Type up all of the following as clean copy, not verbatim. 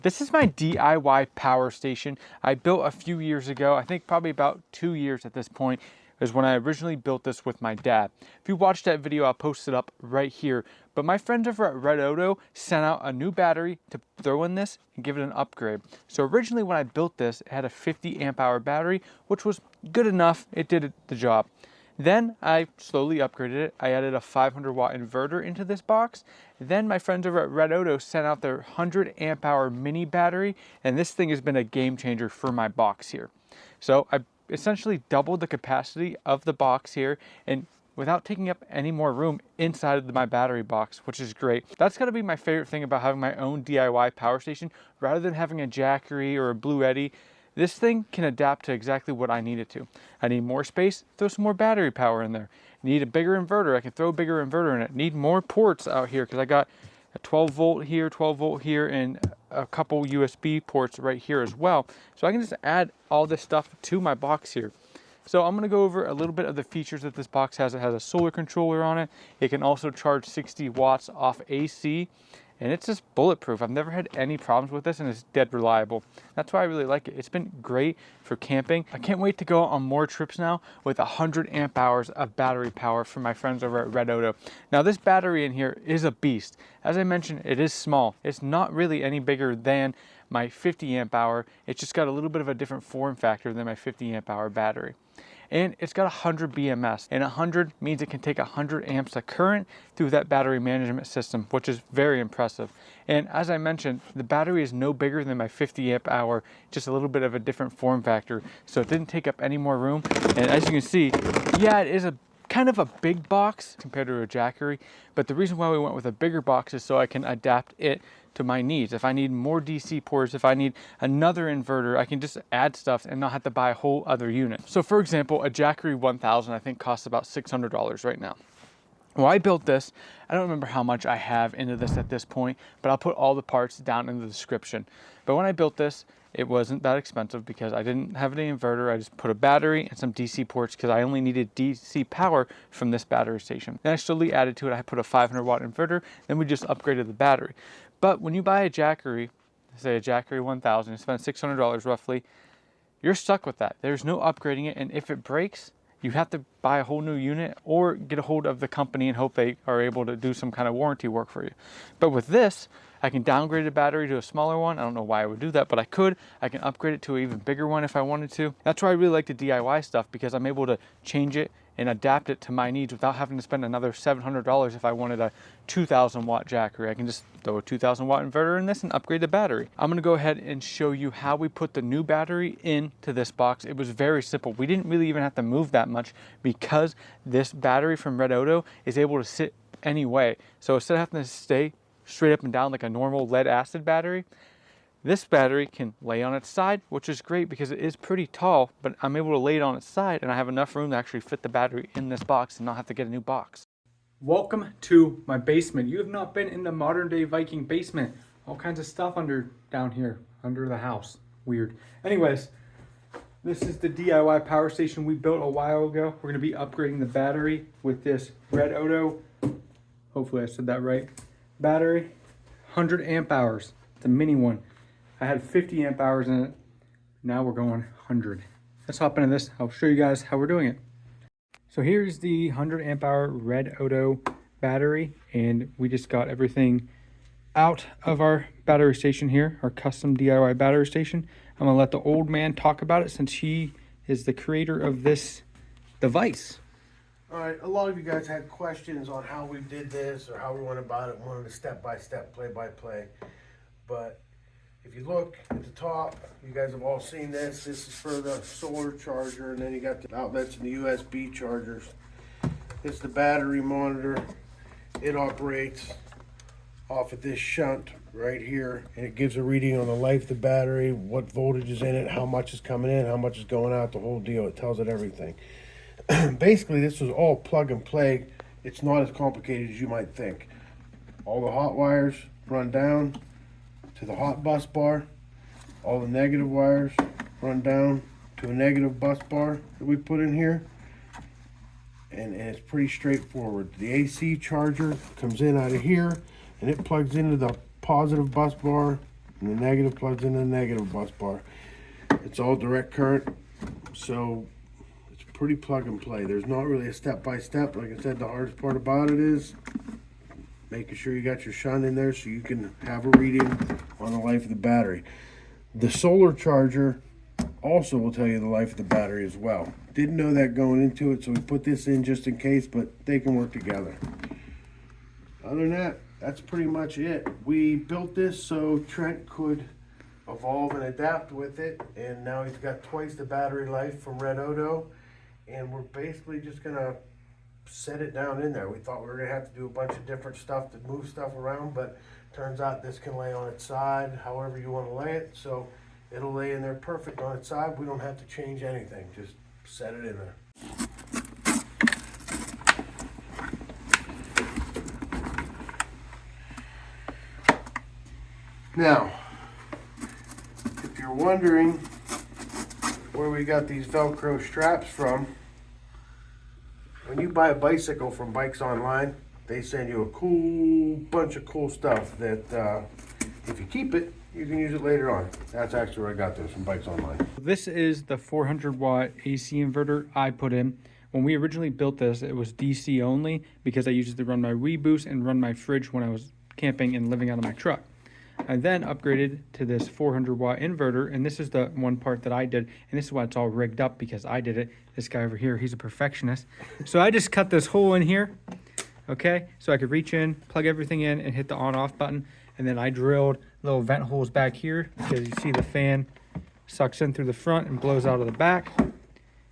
This is my DIY power station I built a few years ago. I think probably about 2 years at this point is when I originally built this with my dad. If you watched that video, I'll post it up right here. But my friends over at REDODO sent out a new battery to throw in this and give it an upgrade. So originally when I built this, it had a 50 amp hour battery, which was good enough. It did the job. Then I slowly upgraded it. I added a 500 watt inverter into this box. Then my friends over at REDODO sent out their 100 amp hour mini battery, and this thing has been a game changer for my box here. So I essentially doubled the capacity of the box here, and without taking up any more room inside of my battery box, which is great. That's gotta be my favorite thing about having my own DIY power station. Rather than having a Jackery or a Blue Eddy, this thing can adapt to exactly what I need it to. I need more space, throw some more battery power in there. Need a bigger inverter, I can throw a bigger inverter in it. Need more ports out here because I got a 12 volt here, and a couple USB ports right here as well. So I can just add all this stuff to my box here. So I'm gonna go over a little bit of the features that this box has. It has a solar controller on it. It can also charge 60 watts off AC. And it's just bulletproof. I've never had any problems with this, and it's dead reliable. That's why I really like it. It's been great for camping. I can't wait to go on more trips now with 100 amp hours of battery power from my friends over at REDODO. Now this battery in here is a beast. As I mentioned, it is small. It's not really any bigger than my 50 amp hour. It's just got a little bit of a different form factor than my 50 amp hour battery. And it's got 100 BMS, and 100 means it can take 100 amps of current through that battery management system, which is very impressive. And as I mentioned, the battery is no bigger than my 50 amp hour, just a little bit of a different form factor. So it didn't take up any more room. And as you can see, yeah, it is a kind of a big box compared to a Jackery, but the reason why we went with a bigger box is so I can adapt it to my needs. If I need more DC ports, if I need another inverter, I can just add stuff and not have to buy a whole other unit. So for example, a Jackery 1000 I think costs about $600 right now. Well, I built this. I don't remember how much I have into this at this point, but I'll put all the parts down in the description. But when I built this, it wasn't that expensive because I didn't have any inverter. I just put a battery and some DC ports because I only needed DC power from this battery station. Then I slowly added to it. I put a 500 watt inverter. Then we just upgraded the battery. But when you buy a Jackery, say a Jackery 1000, you spend $600 roughly, you're stuck with that. There's no upgrading it, and if it breaks, you have to buy a whole new unit or get a hold of the company and hope they are able to do some kind of warranty work for you. But with this, I can downgrade the battery to a smaller one. I don't know why I would do that, but I could. I can upgrade it to an even bigger one if I wanted to. That's why I really like the DIY stuff, because I'm able to change it and adapt it to my needs without having to spend another $700 if I wanted a 2000 watt Jackery. I can just throw a 2000 watt inverter in this and upgrade the battery. I'm gonna go ahead and show you how we put the new battery into this box. It was very simple. We didn't really even have to move that much because this battery from REDODO is able to sit any way. So instead of having to stay straight up and down like a normal lead acid battery, this battery can lay on its side, which is great because it is pretty tall, but I'm able to lay it on its side and I have enough room to actually fit the battery in this box and not have to get a new box. Welcome to my basement. You have not been in the modern day Viking basement. All kinds of stuff down here, under the house. Weird. Anyways, this is the DIY power station we built a while ago. We're gonna be upgrading the battery with this REDODO, hopefully I said that right, battery, 100 amp hours. It's a mini one. I had 50 amp hours in it. Now we're going 100. Let's hop into this. I'll show you guys how we're doing it. So here's the 100 amp hour REDODO battery, and we just got everything out of our battery station here, our custom DIY battery station. I'm gonna let the old man talk about it since he is the creator of this device. All right, a lot of you guys had questions on how we did this or how we went about it, wanted a step-by-step, play-by-play. But if you look at the top, you guys have all seen this. This is for the solar charger, and then you got the outlets and the USB chargers. This is the battery monitor. It operates off of this shunt right here, and it gives a reading on the life of the battery, what voltage is in it, how much is coming in, how much is going out, the whole deal. It tells it everything. Basically, this is all plug and play. It's not as complicated as you might think. All the hot wires run down to the hot bus bar. All the negative wires run down to a negative bus bar that we put in here. And it's pretty straightforward. The AC charger comes in out of here, and it plugs into the positive bus bar and the negative plugs into the negative bus bar. It's all direct current, so it's pretty plug and play. There's not really a step-by-step. Like I said, the hardest part about it is making sure you got your shunt in there so you can have a reading on the life of the battery. The solar charger also will tell you the life of the battery as well. Didn't know that going into it, so we put this in just in case, but they can work together. Other than that, that's pretty much it. We built this so Trent could evolve and adapt with it, and now he's got twice the battery life from REDODO, and we're basically just gonna set it down in there. We thought we were gonna have to do a bunch of different stuff to move stuff around, but turns out this can lay on its side however you want to lay it, so it'll lay in there perfect on its side. We don't have to change anything, just set it in there. Now, if you're wondering where we got these Velcro straps from, when you buy a bicycle from Bikes Online, they send you a cool bunch of cool stuff that if you keep it, you can use it later on. That's actually where I got this, from Bikes Online. This is the 400 watt AC inverter I put in. When we originally built this, it was DC only because I used it to run my Reboost and run my fridge when I was camping and living out of my truck. I then upgraded to this 400 watt inverter, and this is the one part that I did, and this is why it's all rigged up, because I did it. This guy over here, he's a perfectionist. So I just cut this hole in here, okay, so I could reach in, plug everything in, and hit the on off button. And then I drilled little vent holes back here because you see the fan sucks in through the front and blows out of the back.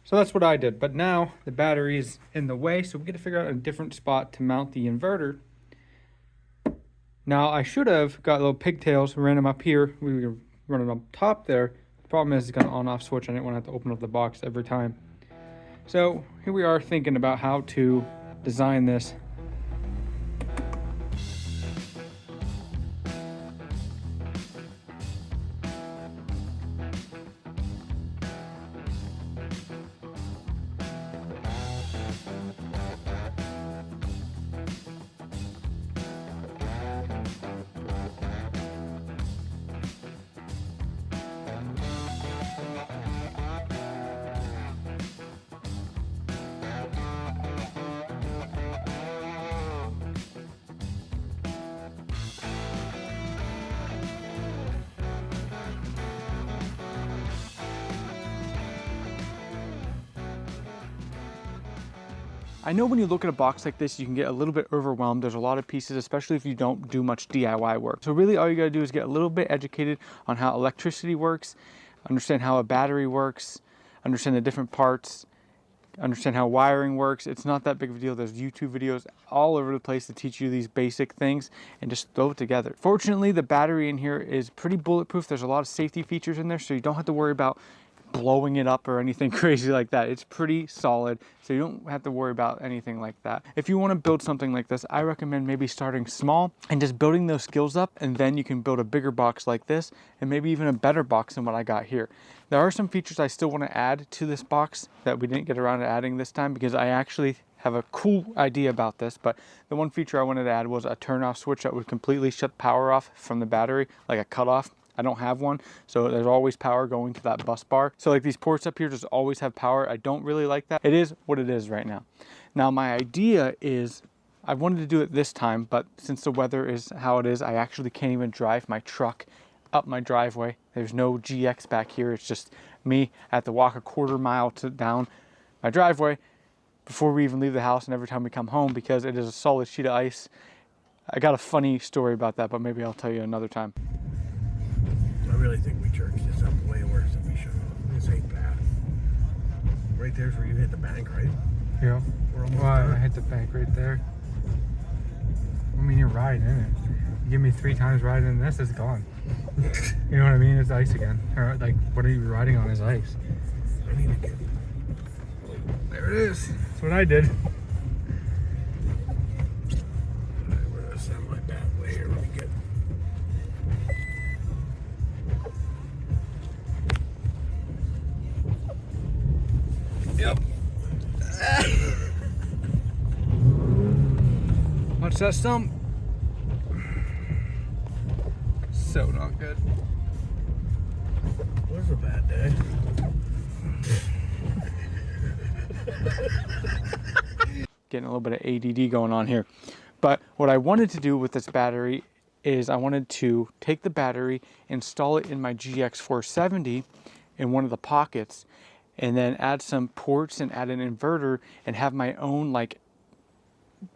So that's what I did. But now the battery is in the way, so we got to figure out a different spot to mount the inverter. Now I should have got little pigtails, ran them up here. We were running up top there. The problem is it's got an on-off switch. I didn't want to have to open up the box every time. So here we are thinking about how to design this. I know when you look at a box like this, you can get a little bit overwhelmed. There's a lot of pieces, especially if you don't do much DIY work. So really all you gotta do is get a little bit educated on how electricity works, understand how a battery works, understand the different parts, understand how wiring works. It's not that big of a deal. There's YouTube videos all over the place to teach you these basic things, and just throw it together. Fortunately, the battery in here is pretty bulletproof. There's a lot of safety features in there, so you don't have to worry about blowing it up or anything crazy like that. It's pretty solid, so you don't have to worry about anything like that. If you want to build something like this, I recommend maybe starting small and just building those skills up, and then you can build a bigger box like this, and maybe even a better box than what I got here. There are some features I still want to add to this box that we didn't get around to adding this time, because I actually have a cool idea about this. But the one feature I wanted to add was a turn off switch that would completely shut power off from the battery, like a cutoff. I don't have one, so there's always power going to that bus bar. So like these ports up here just always have power. I don't really like that. It is what it is right now. Now my idea is, I wanted to do it this time, but since the weather is how it is, I actually can't even drive my truck up my driveway. There's no GX back here. It's just me. I have to walk a quarter mile down my driveway before we even leave the house, and every time we come home, because it is a solid sheet of ice. I got a funny story about that, but maybe I'll tell you another time. I really think we churched this up way worse than we should have. This ain't bad. Right there's where you hit the bank, right? Yeah. We're almost Well, done. I hit the bank right there. I mean, you're riding in it. You give me 3 times riding in this, it's gone. You know what I mean? It's ice again. Or like, what are you riding on is ice. I need to get... There it is. That's what I did. Alright, we're gonna send my pathway here. Let me get... Yep. Watch that stump. So not good. It was a bad day. Getting a little bit of ADD going on here. But what I wanted to do with this battery is I wanted to take the battery, install it in my GX470 in one of the pockets, and then add some ports and add an inverter and have my own like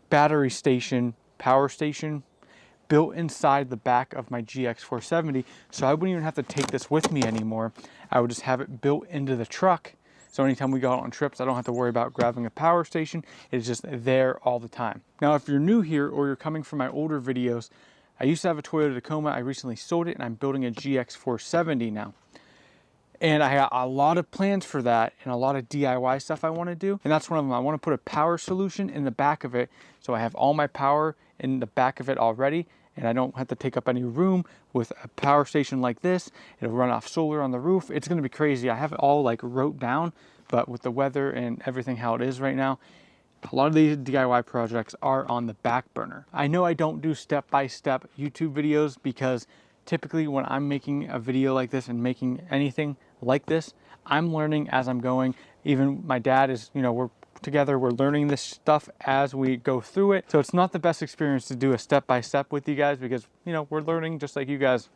battery station, power station built inside the back of my GX470. So I wouldn't even have to take this with me anymore. I would just have it built into the truck. So anytime we go out on trips, I don't have to worry about grabbing a power station. It's just there all the time. Now, if you're new here or you're coming from my older videos, I used to have a Toyota Tacoma. I recently sold it and I'm building a GX470 now. And I got a lot of plans for that and a lot of DIY stuff I want to do. And that's one of them. I want to put a power solution in the back of it. So I have all my power in the back of it already. And I don't have to take up any room with a power station like this. It'll run off solar on the roof. It's going to be crazy. I have it all like wrote down, but with the weather and everything how it is right now, a lot of these DIY projects are on the back burner. I know I don't do step-by-step YouTube videos because typically when I'm making a video like this and making anything like this, I'm learning as I'm going. Even my dad is, you know, we're together, we're learning this stuff as we go through it. So it's not the best experience to do a step-by-step with you guys because, you know, we're learning just like you guys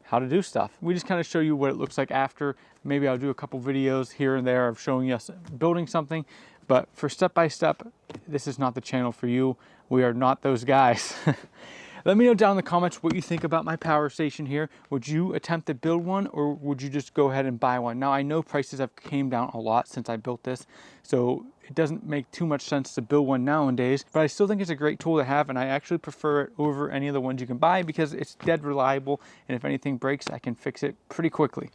how to do stuff. We just kind of show you what it looks like after. Maybe I'll do a couple videos here and there of showing us building something, but for step-by-step, this is not the channel for you. We are not those guys. Let me know down in the comments what you think about my power station here. Would you attempt to build one or would you just go ahead and buy one? Now I know prices have came down a lot since I built this, so it doesn't make too much sense to build one nowadays, but I still think it's a great tool to have and I actually prefer it over any of the ones you can buy because it's dead reliable and if anything breaks, I can fix it pretty quickly.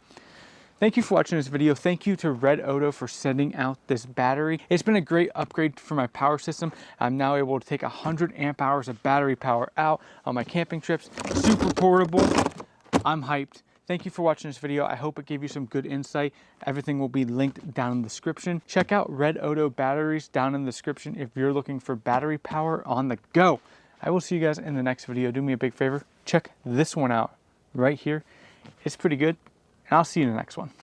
Thank you for watching this video. Thank you to REDODO for sending out this battery. It's been a great upgrade for my power system. I'm now able to take 100 amp hours of battery power out on my camping trips. Super portable. I'm hyped. Thank you for watching this video. I hope it gave you some good insight. Everything will be linked down in the description. Check out REDODO batteries down in the description if you're looking for battery power on the go. I will see you guys in the next video. Do me a big favor. Check this one out right here. It's pretty good. And I'll see you in the next one.